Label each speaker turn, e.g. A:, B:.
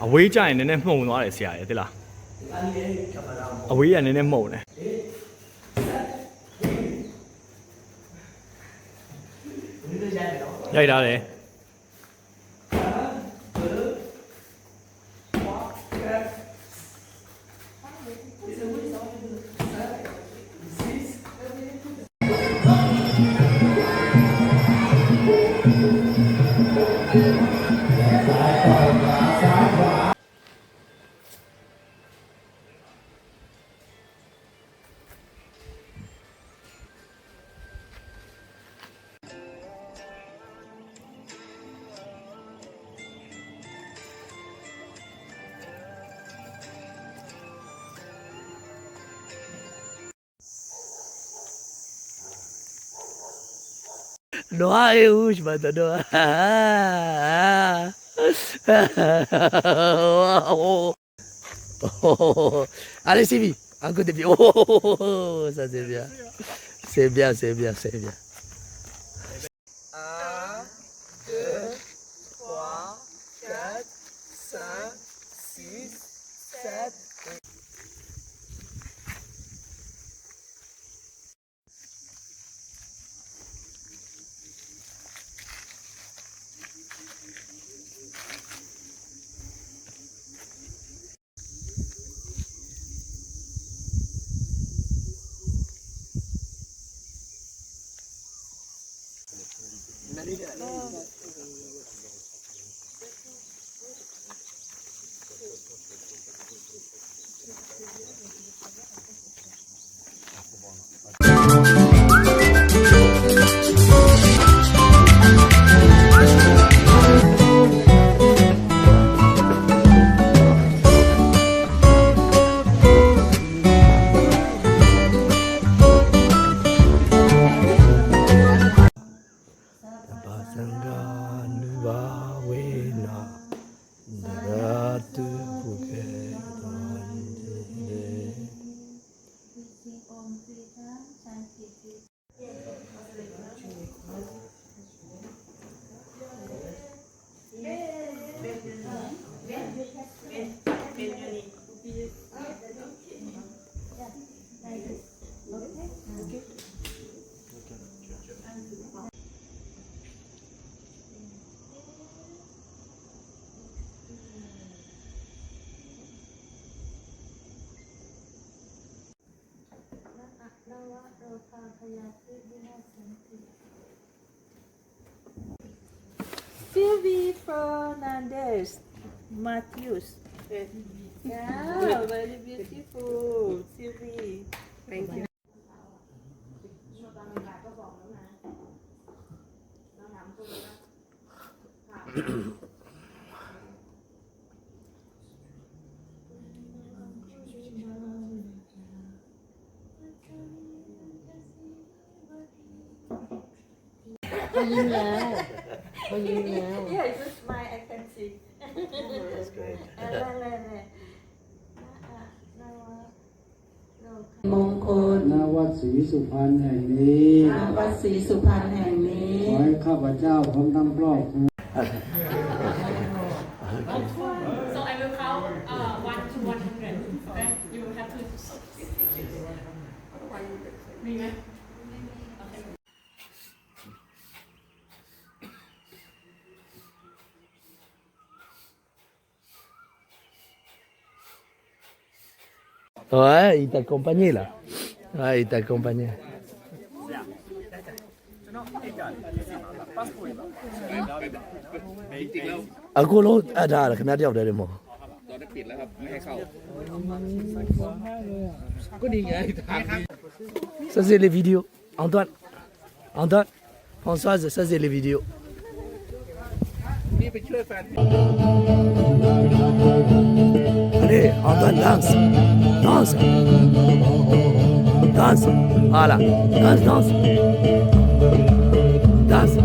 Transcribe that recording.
A: အဝေးကြရင်နည်းနည်းမှုန်သွားတယ်ဆရာရဲ့သိလားအဝေးကနည်းနည်းမှုန်တယ်ရိုက်ထားတယ်Noa euch mata noa. Allez c'est bien, un côté bien. Oh ça c'est bien. C'est bien, c'est bien, c'est bien.
B: 1, 2, 3, 4, 5, 6, 7.
C: Sylvie Fernandez Matthews. Yeah, very beautiful, Sylvie. Thank you. Yeah, it's a smile I can see.
A: That's great.
C: มงคล
D: ณ วัดศรีสุพรรณแห่งนี้
C: ณ วัดศรีสุพรรณแห่งนี้
D: ขอให้ข้าพเจ้าพร้อมทั้งครอบครัว
E: So I will count 1 to 100. Okay? You have to. มีไหม
A: Ouais, il t'a accompagné là. Ouais, il t'a accompagné. Ako lo ada là ခင်ဗျားတယောက်တည်းတယ်မဟုတ်
B: ตอนนี้ปิดแล้วครับ ไม่ให้เข้า
A: Ça c'est les vidéos. Antoine. Antoine. Françoise, ça c'est les vidéos.
B: นี่ไปช่วยแฟน
A: Allez, Antoine, danse. Danse. Danse. Voilà. Danse, danse. Danse.